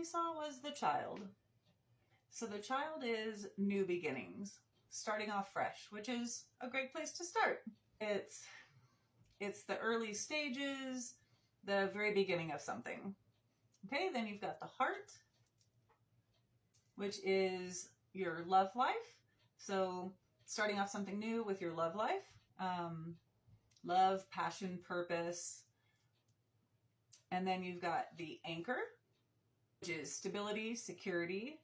we saw was the Child. So the Child is new beginnings, starting off fresh, which is a great place to start. It's the early stages, the very beginning of something. Okay, then you've got the Heart, which is your love life. So starting off something new with your love life. Love, passion, purpose. And then you've got the Anchor, which is stability, security.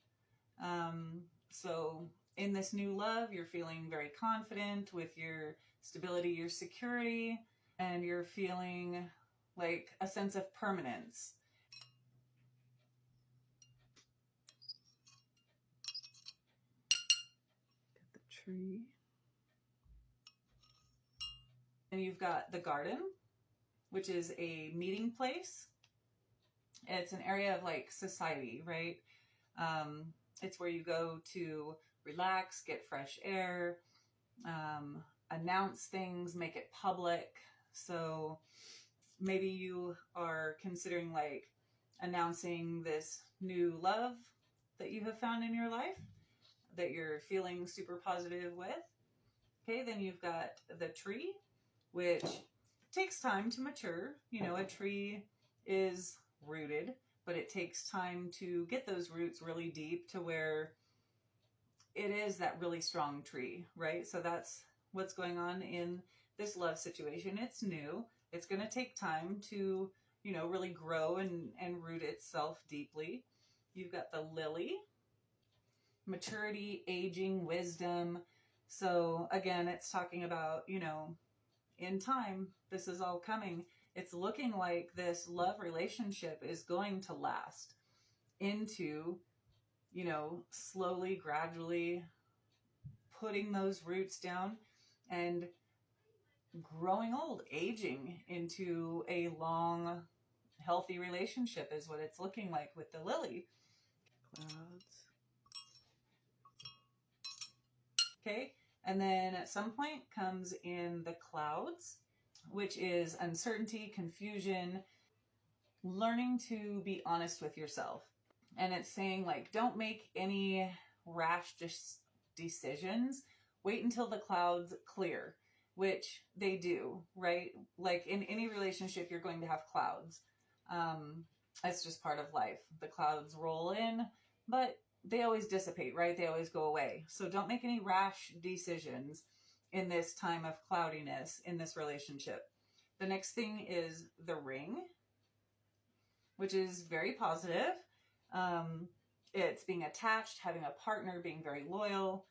So in this new love, you're feeling very confident with your stability, your security, and you're feeling like a sense of permanence. Get the tree. And you've got the Garden, which is a meeting place. It's an area of like society, right? It's where you go to relax, get fresh air, announce things, make it public. So maybe you are considering like announcing this new love that you have found in your life that you're feeling super positive with. Okay, then you've got the Tree, which takes time to mature. You know, a tree is rooted, but it takes time to get those roots really deep to where it is that really strong tree, right? So that's what's going on in this love situation. It's new. It's going to take time to, you know, really grow and root itself deeply. You've got the Lily, maturity, aging, wisdom. So again, it's talking about, you know, in time, this is all coming. It's looking like this love relationship is going to last into, you know, slowly, gradually putting those roots down and growing old, aging into a long, healthy relationship is what it's looking like with the Lily. Clouds. Okay, and then at some point comes in the Clouds, which is uncertainty, confusion, learning to be honest with yourself. And it's saying like, don't make any rash decisions. Wait until the clouds clear, which they do, right? Like in any relationship, you're going to have clouds. It's just part of life. The clouds roll in, but they always dissipate, right? They always go away. So don't make any rash decisions in this time of cloudiness in this relationship. The next thing is the Ring, which is very positive. It's being attached, having a partner, being very loyal,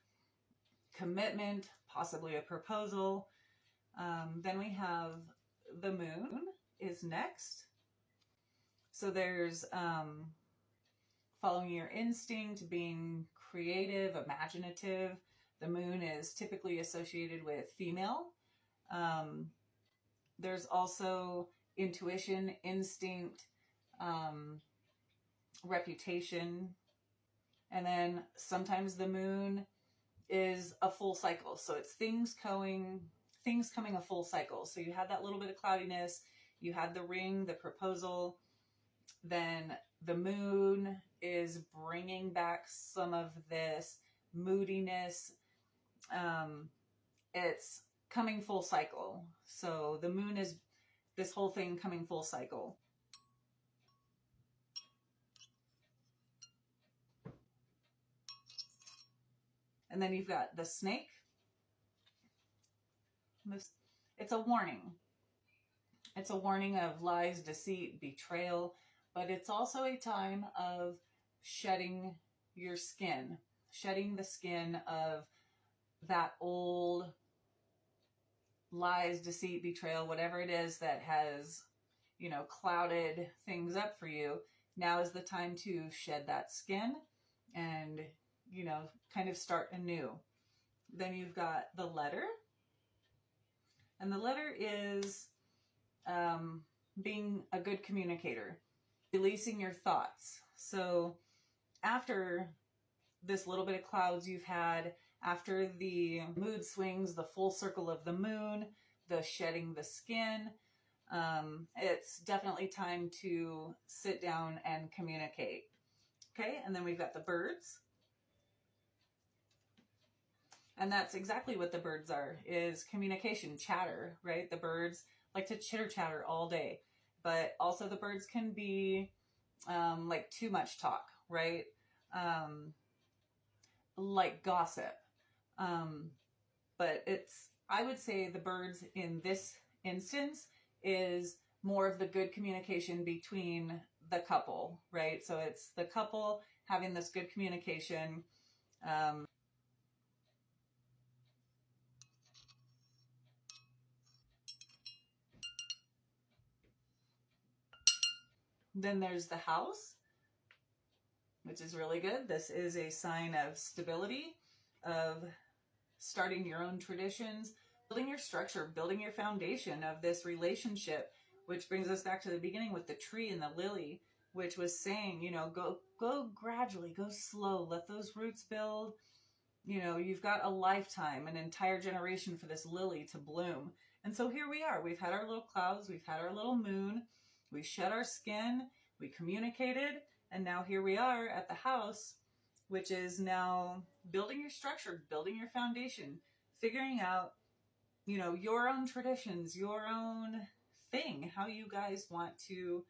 commitment, possibly a proposal. Then we have the Moon is next. So there's following your instinct, being creative, imaginative. The Moon is typically associated with female. There's also intuition, instinct, reputation. And then sometimes the Moon is a full cycle. So it's things coming a full cycle. So you had that little bit of cloudiness, you had the Ring, the proposal, then the Moon is bringing back some of this moodiness. It's coming full cycle. So the Moon is this whole thing coming full cycle. And then you've got the Snake. It's a warning. It's a warning of lies, deceit, betrayal, but it's also a time of shedding your skin, shedding the skin of that old lies, deceit, betrayal, whatever it is that has, you know, clouded things up for you. Now is the time to shed that skin and, you know, kind of start anew. Then you've got the Letter. And the Letter is being a good communicator, releasing your thoughts. So after this little bit of clouds you've had, after the mood swings, the full circle of the Moon, the shedding the skin, it's definitely time to sit down and communicate. Okay, and then we've got the birds. And that's exactly what the birds are, is communication, chatter, right? The birds like to chitter chatter all day, but also the birds can be like too much talk, right? Like gossip. But I would say the birds in this instance is more of the good communication between the couple, right? So it's the couple having this good communication. Then there's the house, which is really good. This is a sign of stability, of starting your own traditions, building your structure, building your foundation of this relationship, which brings us back to the beginning with the tree and the lily, which was saying, you know, go gradually, go slow, let those roots build. You know, you've got a lifetime, an entire generation for this lily to bloom. And so here we are. We've had our little clouds, we've had our little moon, we shed our skin, we communicated, and now here we are at the house, which is now building your structure, building your foundation, figuring out, you know, your own traditions, your own thing, how you guys want to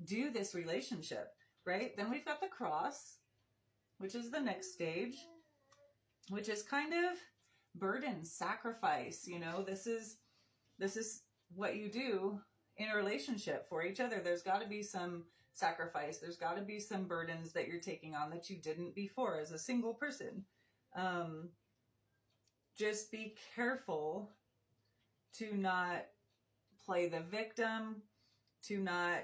do this relationship, right? Then we've got the cross, which is the next stage, which is kind of burden, sacrifice. You know, this is what you do in a relationship for each other. There's got to be some sacrifice. There's got to be some burdens that you're taking on that you didn't before as a single person. Just be careful to not play the victim, to not,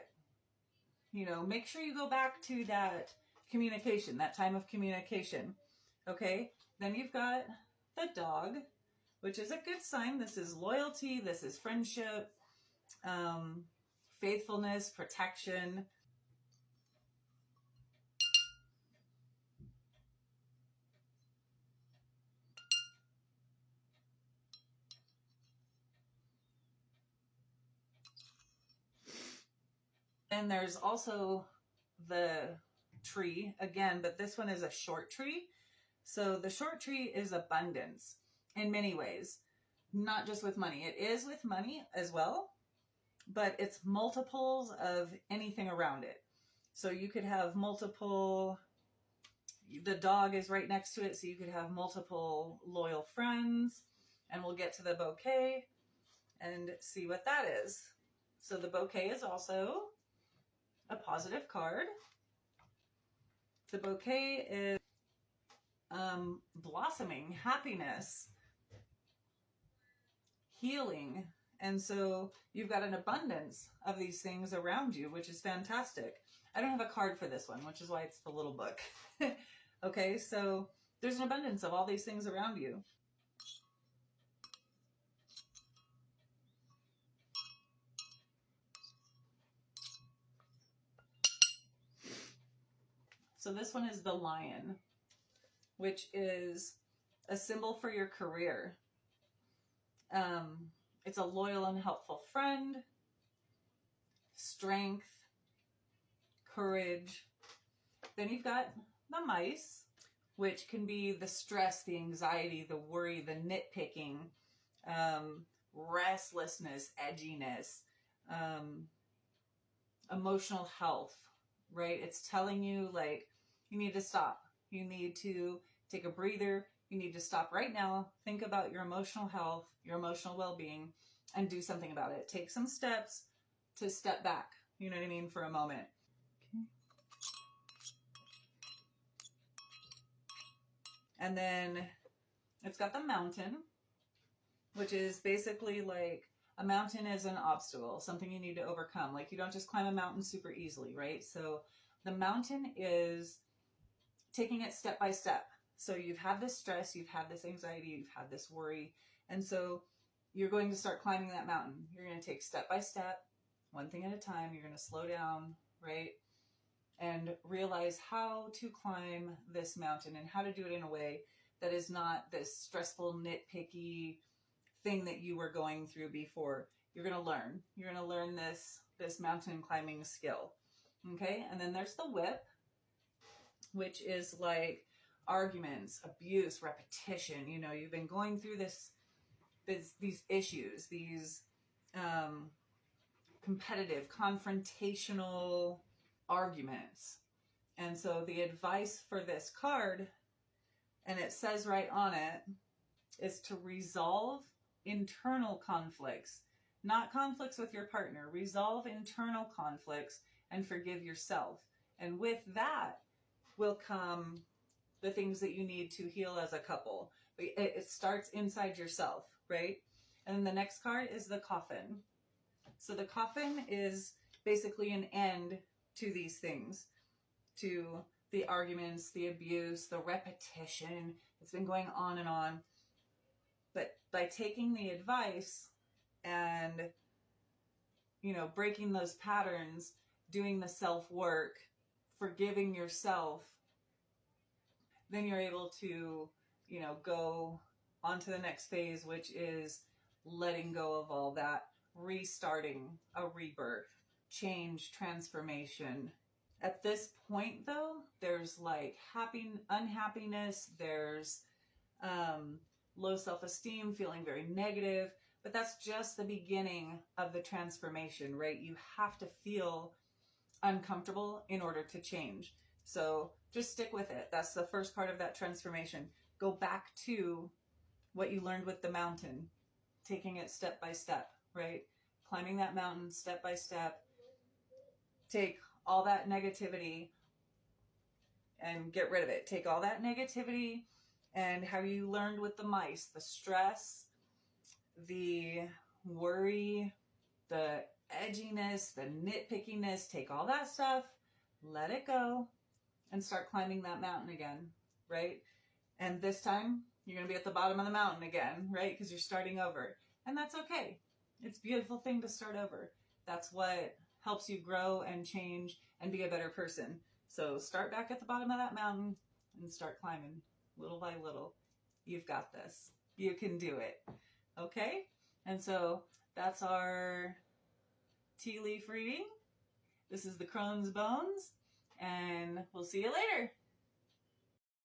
you know, make sure you go back to that communication, that time of communication. Okay, then you've got the dog, which is a good sign. This is loyalty, this is friendship, faithfulness, protection. And there's also the tree again, but this one is a short tree. So the short tree is abundance in many ways, not just with money. It is with money as well, but it's multiples of anything around it. So you could have multiple, the dog is right next to it, so you could have multiple loyal friends, and we'll get to the bouquet and see what that is. So the bouquet is also a positive card. The bouquet is blossoming, happiness, healing. And so you've got an abundance of these things around you, which is fantastic. I don't have a card for this one, which is why it's the little book. Okay, so there's an abundance of all these things around you. So this one is the lion, which is a symbol for your career. It's a loyal and helpful friend, strength, courage. Then you've got the mice, which can be the stress, the anxiety, the worry, the nitpicking, restlessness, edginess, emotional health, right? It's telling you, like, you need to stop. You need to take a breather. You need to stop right now, think about your emotional health, your emotional well-being, and do something about it. Take some steps to step back, you know what I mean, for a moment. Okay. And then it's got the mountain, which is basically like a mountain is an obstacle, something you need to overcome. Like, you don't just climb a mountain super easily, right? So the mountain is taking it step by step. So you've had this stress, you've had this anxiety, you've had this worry. And so you're going to start climbing that mountain. You're going to take step by step, one thing at a time. You're going to slow down, right? And realize how to climb this mountain and how to do it in a way that is not this stressful, nitpicky thing that you were going through before. You're going to learn. You're going to learn this mountain climbing skill. Okay? And then there's the whip, which is like arguments, abuse, repetition. You know, you've been going through these issues, these competitive, confrontational arguments. And so the advice for this card, and it says right on it, is to resolve internal conflicts, not conflicts with your partner. Resolve internal conflicts and forgive yourself. And with that will come the things that you need to heal as a couple. It starts inside yourself, right? And then the next card is the Coffin. So the Coffin is basically an end to these things, to the arguments, the abuse, the repetition. It's been going on and on. But by taking the advice and, you know, breaking those patterns, doing the self-work, forgiving yourself, then you're able to, you know, go on to the next phase, which is letting go of all that, restarting, a rebirth, change, transformation. At this point, though, there's like unhappiness, there's low self-esteem, feeling very negative, but that's just the beginning of the transformation, right? You have to feel uncomfortable in order to change. So just stick with it. That's the first part of that transformation. Go back to what you learned with the mountain, taking it step by step, right? Climbing that mountain step by step. Take all that negativity and get rid of it. Take all that negativity and how you learned with the mice, the stress, the worry, the edginess, the nitpickiness, take all that stuff, let it go, and start climbing that mountain again, right? And this time, you're going to be at the bottom of the mountain again, right? Because you're starting over. And that's okay. It's a beautiful thing to start over. That's what helps you grow and change and be a better person. So start back at the bottom of that mountain and start climbing little by little. You've got this. You can do it. Okay? And so that's our tea leaf reading. This is the Crone's Bones, and we'll see you later.